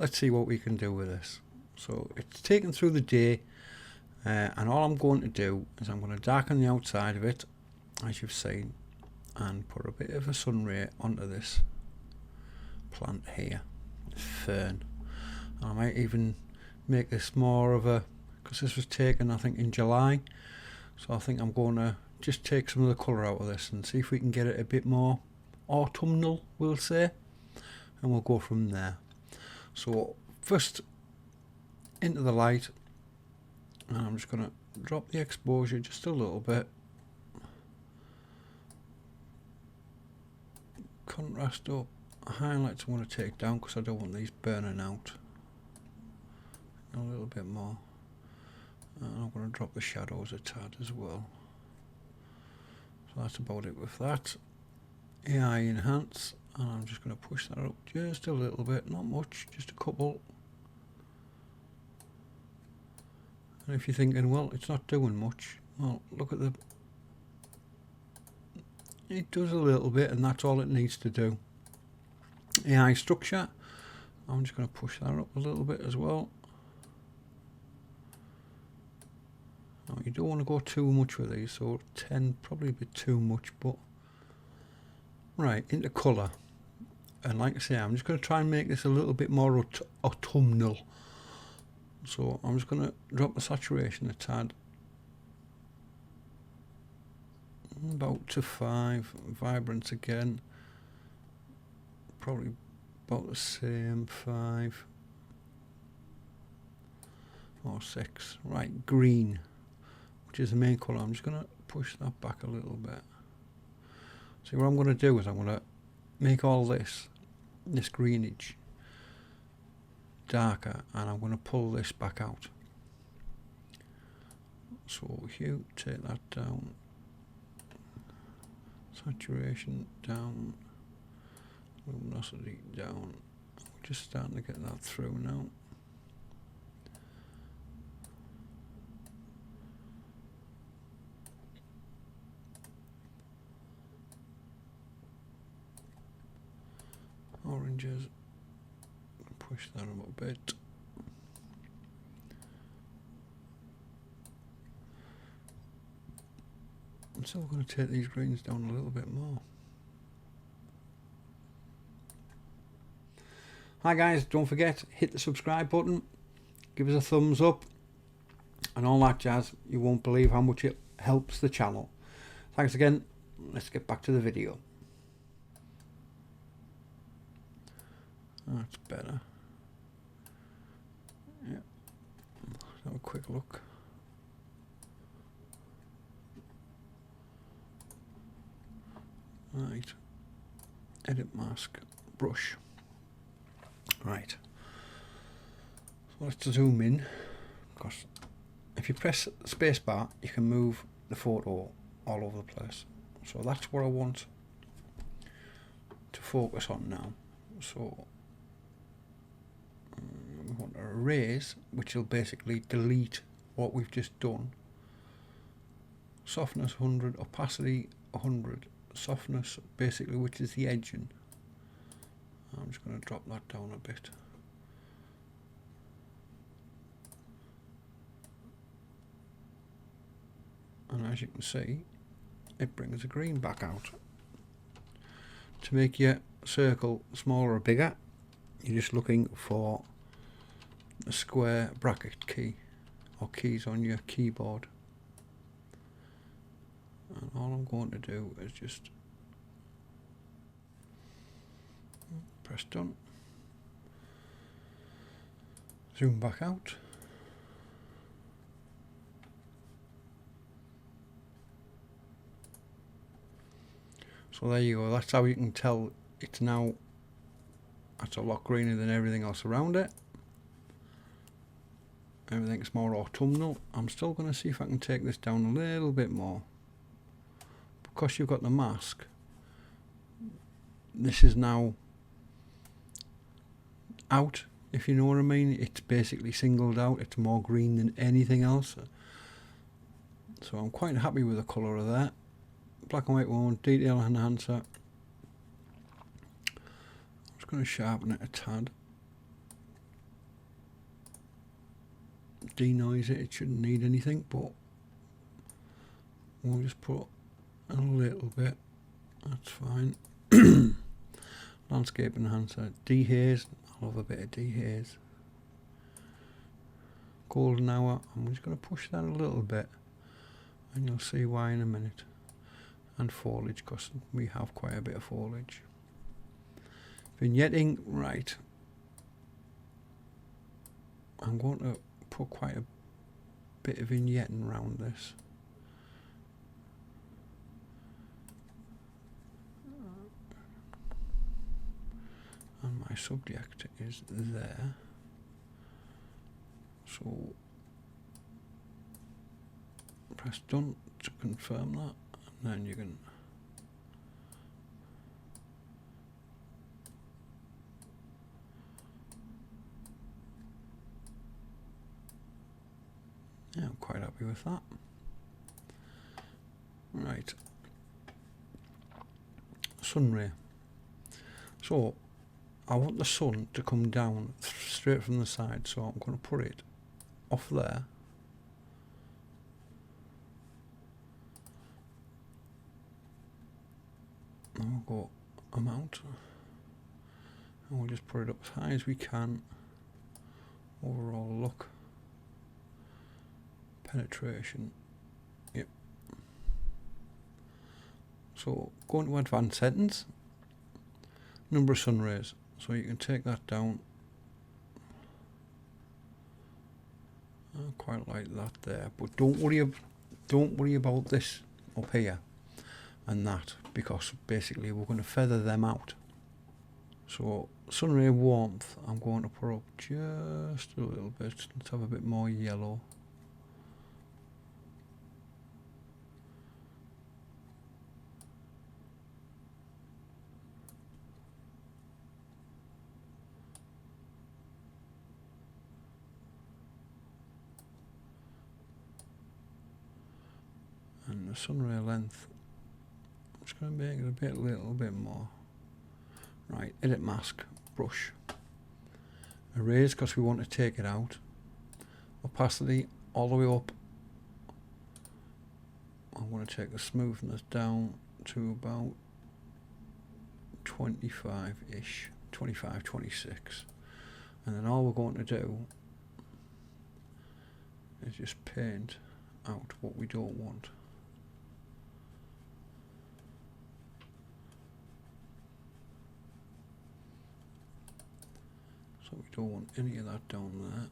let's see what we can do with this. So it's taken through the day, and all I'm going to do is I'm going to darken the outside of it, as you've seen, and put a bit of a sun ray onto this plant here, fern. And I might even make this more of a, because this was taken I think in July, so I think I'm going to just take some of the colour out of this and see if we can get it a bit more autumnal, we'll say, and we'll go from there. So first into the light, and I'm just going to drop the exposure just a little bit, contrast up, highlights I want to take down because I don't want these burning out, a little bit more, and I'm going to drop the shadows a tad as well. So that's about it with that. AI enhance, and I'm just going to push that up just a little bit, not much, just a couple. And if you're thinking, well, it's not doing much, well, look at the, it does a little bit, and that's all it needs to do. AI structure, I'm just going to push that up a little bit as well. Now, you don't want to go too much with these, so 10 probably a bit too much, but right, into colour. And like I say, I'm just going to try and make this a little bit more autumnal. So I'm just going to drop the saturation a tad, about to 5, vibrance again, probably about the same, 5 or 6. Right, green, which is the main colour. I'm just going to push that back a little bit. See, what I'm going to do is I'm going to make all this greenage darker, and I'm going to pull this back out. So hue, take that down, saturation down, luminosity down. We're just starting to get that through now. Oranges, push that up a bit. And so we're going to take these greens down a little bit more. Hi guys, don't forget, hit the subscribe button, give us a thumbs up, and all that jazz. You won't believe how much it helps the channel. Thanks again. Let's get back to the video. That's better. Yeah. Let's have a quick look. Right. Edit mask, brush. Right. So let's zoom in, because if you press spacebar, you can move the photo all over the place. So that's what I want to focus on now. So we want to erase, which will basically delete what we've just done. Softness 100, opacity 100, softness basically, which is the edging. I'm just going to drop that down a bit. And as you can see, it brings the green back out. To make your circle smaller or bigger, you're just looking for a square bracket key or keys on your keyboard. And all I'm going to do is just press done, zoom back out, so there you go. That's how you can tell it's now, that's a lot greener than everything else around it. Everything's more autumnal. I'm still going to see if I can take this down a little bit more, because you've got the mask. This is now out, if you know what I mean. It's basically singled out. It's more green than anything else. So I'm quite happy with the colour of that. Black and white one, detail enhancer. I'm just going to sharpen it a tad. denoise it. It shouldn't need anything, but we'll just put a little bit. That's fine. Landscape enhancer, dehaze. I love a bit of dehaze. Golden hour. I'm just going to push that a little bit, and you'll see why in a minute. And foliage, because we have quite a bit of foliage. Vignetting, right. I'm going to put quite a bit of vignetting around this. And my subject is there. So press done to confirm that, and then you can yeah, I'm quite happy with that. Right, sun ray. So I want the sun to come down straight from the side, so I'm going to put it off there. And we'll go amount, and we'll just put it up as high as we can. Overall look, penetration, yep. So go into advanced settings, number of sun rays, so you can take that down. I quite like that there, but don't worry about this up here and that, because basically we're going to feather them out. So sun ray warmth, I'm going to put up just a little bit. Let's have a bit more yellow. And the sun ray length, I'm just going to make it a little bit more. Right, edit mask, brush, erase, because we want to take it out, opacity all the way up. I'm going to take the smoothness down to about 25-ish, 25, 26, and then all we're going to do is just paint out what we don't want. So we don't want any of that down there.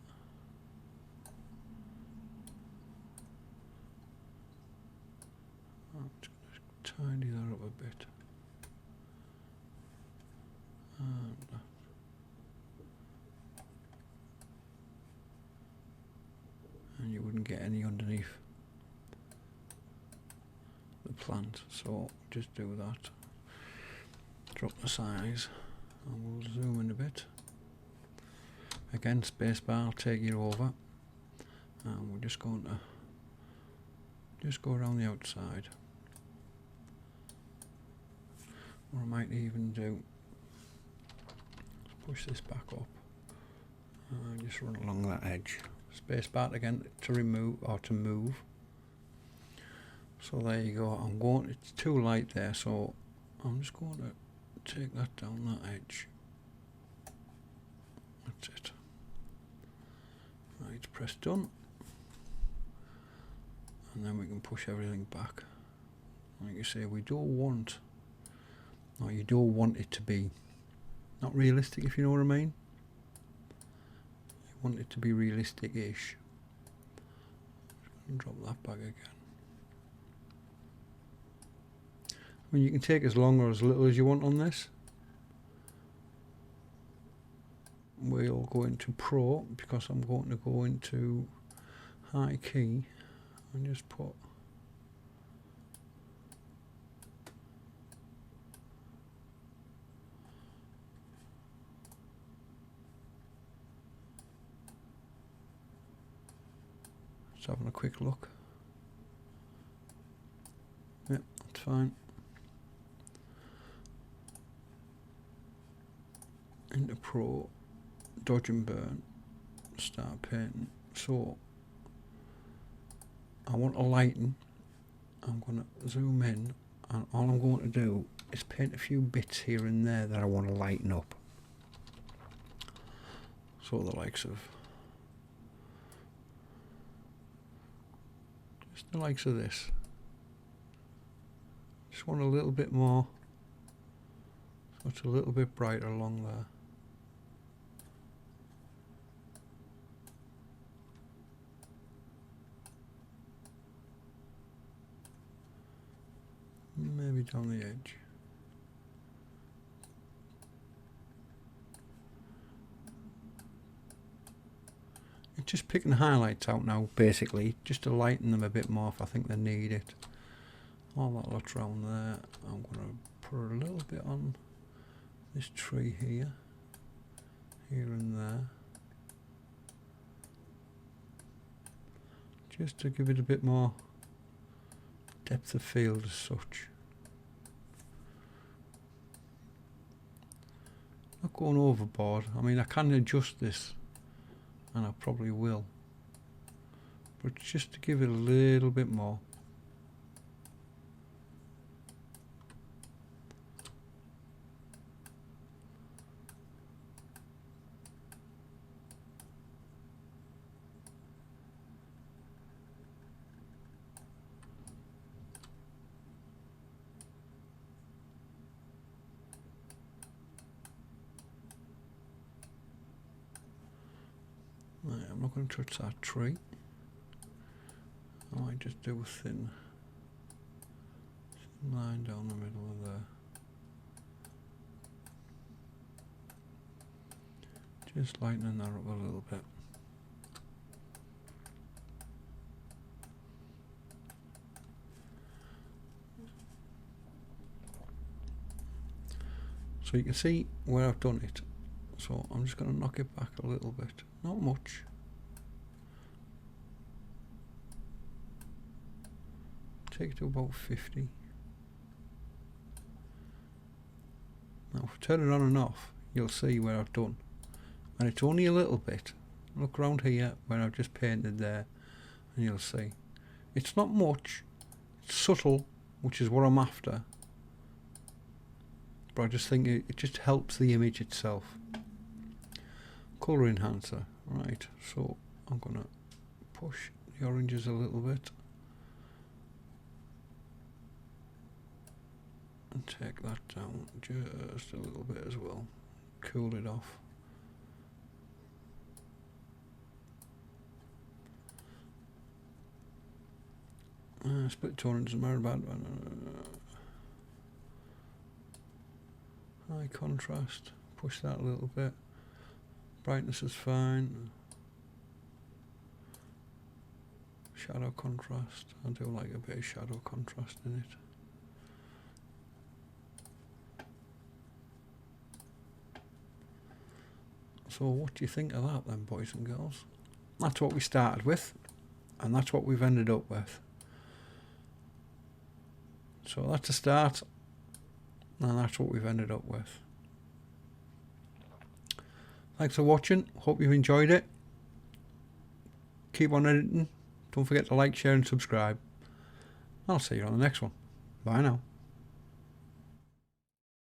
I'm just going to tidy that up a bit. And you wouldn't get any underneath the plant, so just do that. Drop the size, and we'll zoom in a bit. Again, spacebar, I'll take you over, and we're just going to go around the outside. Or I might even do, push this back up and just run along that edge. Spacebar again to remove or to move. So there you go. It's too light there, so I'm just going to take that down that edge. That's it. Right, press done, and then we can push everything back. Like you say, we don't want, or you don't want it to be not realistic, if you know what I mean. You want it to be realistic-ish. Drop that back again. I mean, you can take as long or as little as you want on this. We'll go into Pro, because I'm going to go into high key and just put just having a quick look. Yep, that's fine. Into Pro, dodge and burn, start painting, So I want to lighten. I'm going to zoom in, and all I'm going to do is paint a few bits here and there that I want to lighten up. So the likes of this. Just want a little bit more, so it's a little bit brighter along there. Maybe down the edge. It's just picking highlights out now, basically, just to lighten them a bit more if I think they need it. All that lot around there. I'm going to put a little bit on this tree here and there, just to give it a bit more depth of field as such. Not going overboard. I mean, I can adjust this, and I probably will, but just to give it a little bit more. Right, I'm not going to touch that tree. I might just do a thin line down the middle of there. Just lightening that up a little bit. So you can see where I've done it. So I'm just going to knock it back a little bit. Not much. Take it to about 50. Now if I turn it on and off, you'll see where I've done. And it's only a little bit. Look around here where I've just painted there, and you'll see. It's not much. It's subtle, which is what I'm after. But I just think it just helps the image itself. Colour enhancer. Right, so I'm going to push the oranges a little bit and take that down just a little bit as well. Cool it off. Split tolerance is married bad. High contrast. Push that a little bit. Brightness is fine. Shadow contrast. I do like a bit of shadow contrast in it. So what do you think of that then, boys and girls? That's what we started with, and that's what we've ended up with. So that's a start, and that's what we've ended up with. Thanks for watching. Hope you've enjoyed it. Keep on editing. Don't forget to like, share and subscribe. I'll see you on the next one. Bye now.